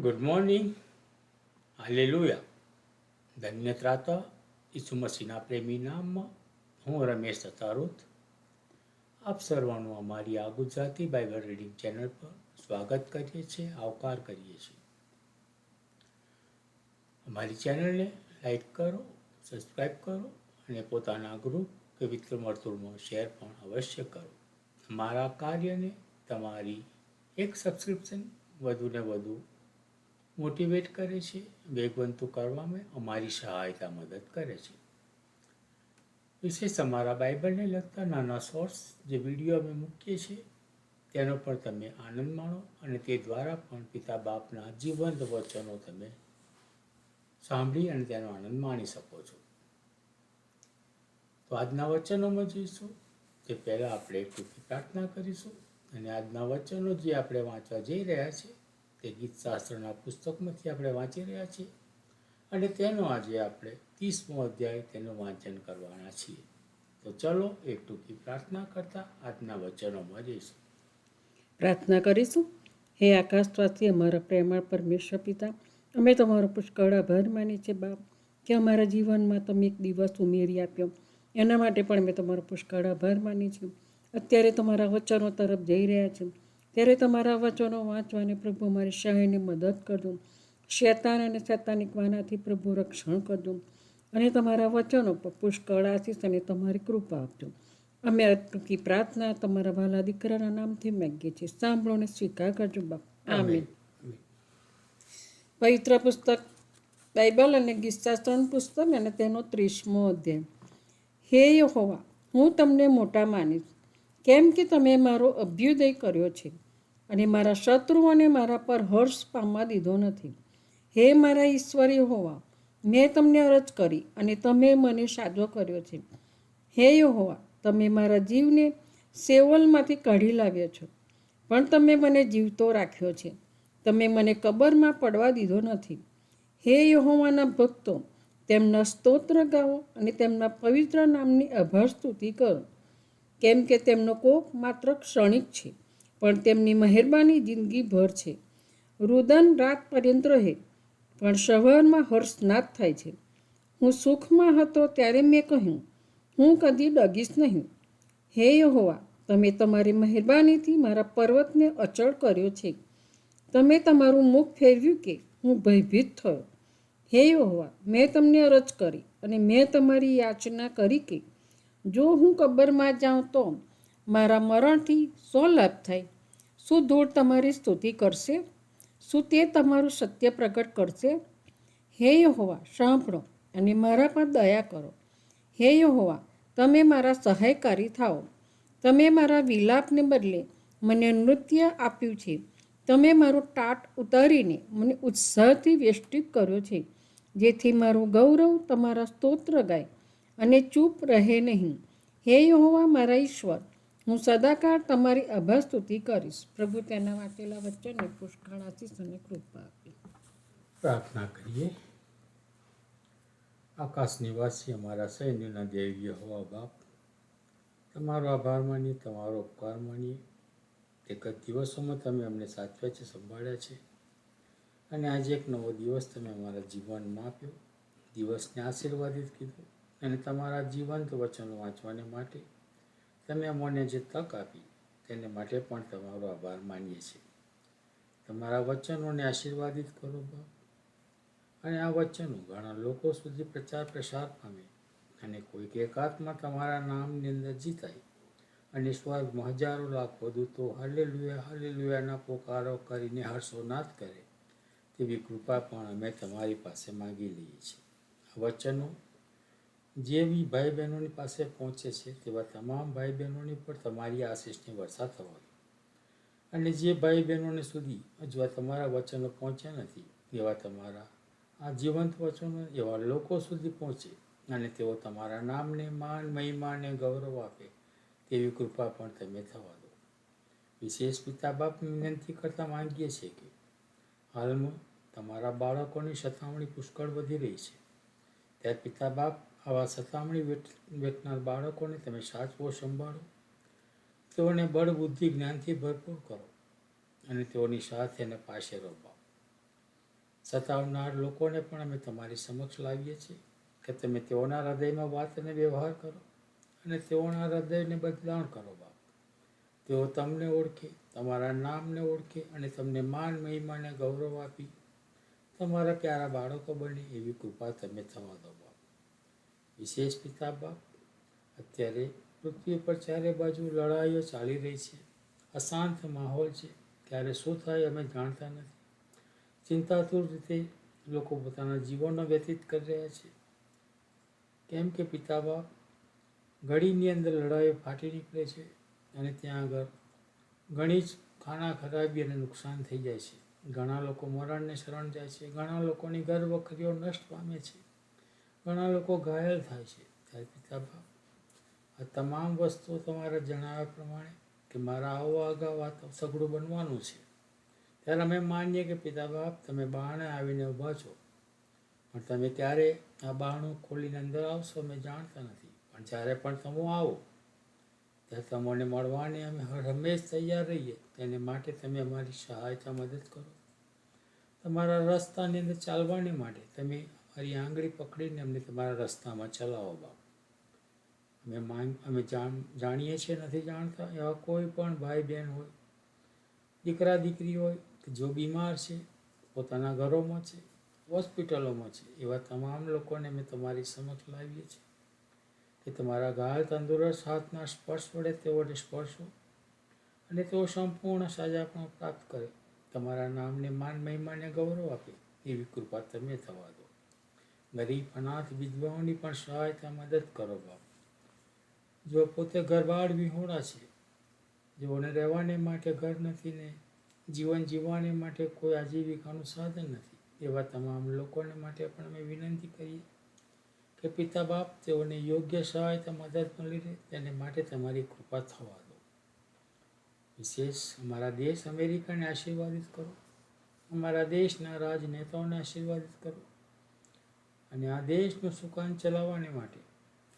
Good morning, hallelujah. ધન્ય ત્રાતા ઈસુ મસીહના પ્રેમી નામમાં હું રમેશ સતારુત આપ સર્વનું અમારી આ ગુજરાતી બાઇબલ રીડિંગ ચેનલ પર સ્વાગત કરીએ છીએ, આવકાર કરીએ છીએ. અમારી ચેનલને લાઈક કરો, સબસ્ક્રાઈબ કરો અને પોતાના ગ્રુપ કે મિત્ર વર્તુળમાં શેર પણ અવશ્ય કરો. અમારા કાર્યને તમારી એક સબસ્ક્રિપ્શન વધુને વધુ મોટિવેટ કરે છે, વેગવંતું કરવામાં અમારી સહાયતા મદદ કરે છે. વિશેષ અમારા બાઇબલને લગતા નાના શોર્ટ્સ જે વિડીયો અમે મૂકીએ છીએ તેનો પણ તમે આનંદ માણો અને તે દ્વારા પણ પિતા બાપના જીવંત વચનો તમે સાંભળી અને તેનો આનંદ માણી શકો છો. તો આજના વચનોમાં જોઈશું તે પહેલાં આપણે એક ટૂંકી પ્રાર્થના કરીશું અને આજના વચનો જે આપણે વાંચવા જઈ રહ્યા છીએ તે ગીતશાસ્ત્રના પુસ્તકમાંથી આપણે વાંચી રહ્યા છીએ અને તેનો આજે આપણે 30મો અધ્યાય તેનું વાંચન કરવાના છીએ. તો ચલો એક ટૂંકી પ્રાર્થના કરતા આજના વચનોમાં જઈશું. પ્રાર્થના કરીશું. હે આકાશવાસી અમારા પ્રેમાળ પરમેશ્વર પિતા, અમે તમારો પુષ્કળ આભાર માનીએ છીએ બાપ કે અમારા જીવનમાં તમે એક દિવસ ઉમેરી આપ્યો. એના માટે પણ અમે તમારો પુષ્કળ આભાર માનીએ છીએ. અત્યારે તમારા વચનો તરફ જઈ રહ્યા છે ત્યારે તમારા વચનો વાંચવાને પ્રભુ અમારી સહાયને મદદ કરજો. શૈતાન અને શૈતાનિક વાનાથી પ્રભુ રક્ષણ કરજો અને તમારા વચનો પર પુષ્કળ આશીષ અને તમારી કૃપા આપજો. અમે આ ટૂંકી પ્રાર્થના તમારા વાલા દીકરાના નામથી માગીએ છીએ. સાંભળો અને સ્વીકાર કરજો બાપ. આમીન. પવિત્ર પુસ્તક બાઇબલ અને ગીતશાસ્ત્રનું પુસ્તક અને તેનો 30મો અધ્યાય. હે યહોવા, હું તમને મોટા માનીશ, કેમ કે તમે મારો અભ્યુદય કર્યો છે અને મારા શત્રુઓને મારા પર હર્ષ પામવા દીધો નથી. હે મારા ઈશ્વર યહોવા, મેં તમને અરજ કરી અને તમે મને સાજો કર્યો છે. હે યહોવા, તમે મારા જીવને સેવલમાંથી કાઢી લાવ્યા છો, પણ તમે મને જીવતો રાખ્યો છે. તમે મને કબરમાં પડવા દીધો નથી. હે યહોવાના ભક્તો, તેમના સ્તોત્ર ગાઓ અને તેમના પવિત્ર નામની આભાર સ્તુતિ કરો, કેમ કે તેમનો કોપ માત્ર ક્ષણિક છે, પણ તેમની મહેરબાની જિંદગીભર છે. રુદન રાત પર્યંત રહે, પણ સવારમાં હર્ષનાદ થાય છે. હું સુખમાં હતો ત્યારે મેં કહ્યું, હું કદી ડગીશ નહીં. હે યહોવા, તમે તમારી મહેરબાનીથી મારા પર્વતને અચળ કર્યો છે. તમે તમારું મુખ ફેરવ્યું કે હું ભયભીત થયો. હે યહોવા, મેં તમને અરજ કરી અને મેં તમારી યાચના કરી કે જો હું કબરમાં જાઉં તો મારા મરણથી શો લાભ થાય? શું ધૂળ તમારી સ્તુતિ કરશે? શું તે તમારું સત્ય પ્રગટ કરશે? હે યહોવા, સાંભળો અને મારા પર દયા કરો. હે યહોવા, તમે મારા સહાયકારી થાઓ. તમે મારા વિલાપને બદલે મને નૃત્ય આપ્યું છે. તમે મારો ટાટ ઉતારીને મને ઉત્સાહથી વેષ્ટિત કર્યો છે, જેથી મારું ગૌરવ તમારા સ્તોત્ર ગાય અને ચૂપ રહે નહીં. હે યહોવા મારા ઈશ્વર, હું સદાકાળ તમારી આભાર સ્તુતિ કરીશ. પ્રભુ તેના વાંચેલા વચનને પુષ્કળ આશીષ અને કૃપા આપે. પ્રાર્થના કરીએ. આકાશ નિવાસી અમારા સૈન્યના દેવ યહોવા બાપ, તમારો આભાર માનીએ, તમારો ઉપકાર માનીએ. એક જ દિવસોમાં તમે અમને સાચવ્યા છે, સંભાળ્યા છે અને આજે એક નવો દિવસ તમે અમારા જીવનમાં આપ્યો. દિવસને આશીર્વાદિત કીધું અને તમારા જીવંત વચનો વાંચવાને માટે તમે અમને જે તક આપી તેને માટે પણ તમારો આભાર માનીએ છીએ. તમારા વચનોને આશીર્વાદિત કરો બાપ અને આ વચનો ઘણા લોકો સુધી પ્રચાર પ્રસાર પામે અને કોઈક એકાત્મા તમારા નામની અંદર જીતાય અને સ્વર્ગમાં હજારો લાખો દૂતો હાલેલુયા હાલેલુયાના પોકારો કરીને હર્ષોનાદ કરે તેવી કૃપા પણ અમે તમારી પાસે માગી લઈએ છીએ. આ વચનો જેવી ભાઈ બહેનોની પાસે પહોંચે છે તેવા તમામ ભાઈ બહેનોની પર તમારી આશીષની વર્ષા થવા દો અને જે ભાઈ બહેનોને સુધી હજુ તમારા વચનો પહોંચ્યા નથી એવા તમારા આ જીવંત વચનો એવા લોકો સુધી પહોંચે અને તેઓ તમારા નામને માન મહિમા અને ગૌરવ આપે તેવી કૃપા પણ તમે થવા દો. વિશેષ પિતા બાપની વિનંતી કરતા માંગીએ છીએ કે હાલમાં તમારા બાળકોની સતામણી પુષ્કળ વધી રહી છે, ત્યારે પિતા બાપ આવા સતામણી વેઠનાર બાળકોને તમે સાચવો, સંભાળો, તેઓને બળ બુદ્ધિ જ્ઞાનથી ભરપૂર કરો અને તેઓની સાથે અને પાસે રહો બાપ. સતાવનાર લોકોને પણ અમે તમારી સમક્ષ લાવીએ છીએ કે તમે તેઓના હૃદયમાં વાત અને વ્યવહાર કરો અને તેઓના હૃદયને બદલાણ કરો બાપ. તેઓ તમને ઓળખે, તમારા નામને ઓળખે અને તમને માન, મહિમા અને ગૌરવ આપી તમારા પ્યારા બાળકો બને એવી કૃપા તમે થવા દો બાપ. વિશેષ પિતા બાપ, અત્યારે પૃથ્વી પર ચારે બાજુ લડાઈઓ ચાલી રહી છે, અશાંત માહોલ છે. ક્યારે શું થાય અમે જાણતા નથી. ચિંતાતુર રીતે લોકો પોતાના જીવનો વ્યતીત કરી રહ્યા છે. કેમ કે પિતા બાપ, ઘડીની અંદર લડાઈઓ ફાટી નીકળે છે અને ત્યાં આગળ ઘણી જ ખાના ખરાબી અને નુકસાન થઈ જાય છે. ઘણા લોકો મરણને શરણ જાય છે, ઘણા લોકોની ઘર વખરીઓ નષ્ટ પામે છે, ઘણા લોકો ઘાયલ થાય છે. ત્યારે પિતા બાપ, આ તમામ વસ્તુઓ તમારા જણાવ્યા પ્રમાણે કે મારા આવવા અગાઉ આ સઘળું બનવાનું છે, ત્યારે અમે માનીએ કે પિતા બાપ તમે બારણે આવીને ઊભા છો, પણ તમે ક્યારે આ બારણું ખોલીને અંદર આવશો અમે જાણતા નથી. પણ જ્યારે પણ તમે આવો ત્યારે તમને મળવાને અમે હંમેશ તૈયાર રહીએ. તેને માટે તમે અમારી સહાયતા મદદ કરો. તમારા રસ્તાની અંદર ચાલવાને માટે તમે અમારી આંગળી પકડીને અમને તમારા રસ્તામાં ચલાવો બાપ. અમે જાણીએ છીએ નથી જાણતા એવા કોઈ પણ ભાઈ બહેન હોય, દીકરા દીકરી હોય કે જો બીમાર છે, પોતાના ઘરોમાં છે, હોસ્પિટલોમાં છે, એવા તમામ લોકોને અમે તમારી સમક્ષ લાવીએ છીએ કે તમારા ઘાયલ તંદુરસ્ત હાથના સ્પર્શ વડે તેઓને સ્પર્શો અને તેઓ સંપૂર્ણ સાજા પણ પ્રાપ્ત કરે. તમારા નામને માન, મહિમા અને ગૌરવ આપે એવી કૃપા તમે થવા દો. ગરીબ, અનાથ, વિધવાઓની પણ સહાયતા મદદ કરો બાપ. જો પોતે ઘરબાળ વિહોણા છે, જેઓને રહેવાને માટે ઘર નથી ને જીવન જીવવાને માટે કોઈ આજીવિકાનું સાધન નથી, એવા તમામ લોકોને માટે પણ અમે વિનંતી કરીએ કે પિતા બાપ તેઓને યોગ્ય સહાયતા મદદ મળી રહે તેને માટે તમારી કૃપા થવા દો. વિશેષ અમારા દેશ અમેરિકાને આશીર્વાદિત કરો. અમારા દેશના રાજનેતાઓને આશીર્વાદિત કરો અને આ દેશનું સુકાન ચલાવવાને માટે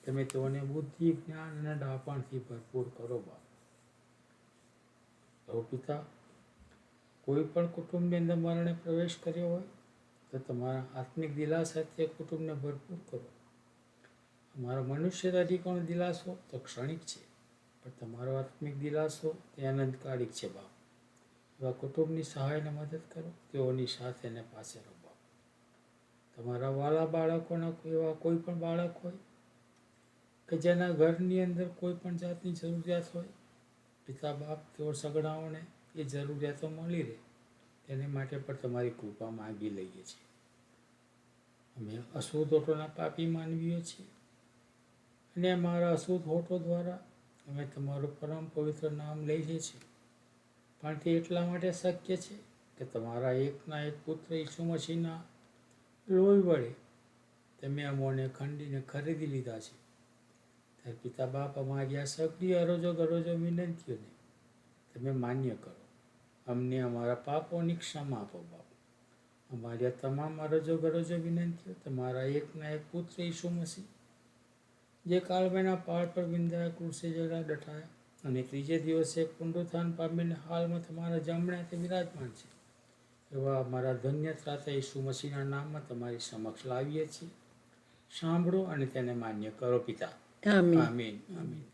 તમે તેઓને બુદ્ધિ, જ્ઞાન અને ડાપણથી ભરપૂર કરો બાપ. પ્રભુ પિતા, કોઈ પણ કુટુંબની અંદર મરણે પ્રવેશ કર્યો હોય તો તમારા આત્મિક દિલાસા તે કુટુંબને ભરપૂર કરો. અમારો મનુષ્ય તરીકેનો દિલાસો તો ક્ષણિક છે, પણ તમારો આત્મિક દિલાસો તે અનંતકાલિક છે બાપ. એવા કુટુંબની સહાયને મદદ કરો, તેઓની સાથે અને પાસે રહો બાપ. તમારા વાલા બાળકોના એવા કોઈ પણ બાળક હોય કે જેના ઘરની અંદર કોઈ પણ જાતની જરૂરિયાત હોય, પિતા બાપ તેઓ સગડાઓને એ જરૂરિયાતો મળી રહે તેને માટે પણ તમારી કૃપા માગી લઈએ છીએ. અમે અશુદ્ધ હોઠોના પાપી માનવીઓ છીએ અને અમારા અશુદ્ધ હોઠો દ્વારા અમે તમારું પરમ પવિત્ર નામ લઈએ છીએ, પણ તે એટલા માટે શક્ય છે કે તમારા એકના એક પુત્ર ઈસુ મસીહના લોહી વડે તમે અમોને ખંડીને ખરીદી લીધા છે. ત્યારે પિતા બાપ, અમારી આ સગળી અરોજો ગરોજો વિનંતીઓને તમે માન્ય કરો. અમને અમારા પાપોની ક્ષમા આપો બાપ. અમારી આ તમામ અરજો ગરજો વિનંતીઓ તમારા એકના એક પુત્ર ઈસુ મસીહ, જે કાળવેના પહાડ પર વિંધાયા, ક્રૂસે જડા ડટાયા અને ત્રીજે દિવસે પુનરુત્થાન પામીને હાલમાં તમારા જમણે હાથે વિરાજમાન છે, એવા અમારા ધન્ય ત્રાતા ઈસુ મસીહના નામમાં તમારી સમક્ષ લાવીએ છીએ. સાંભળો અને તેને માન્ય કરો પિતા. આમીન. આમીન.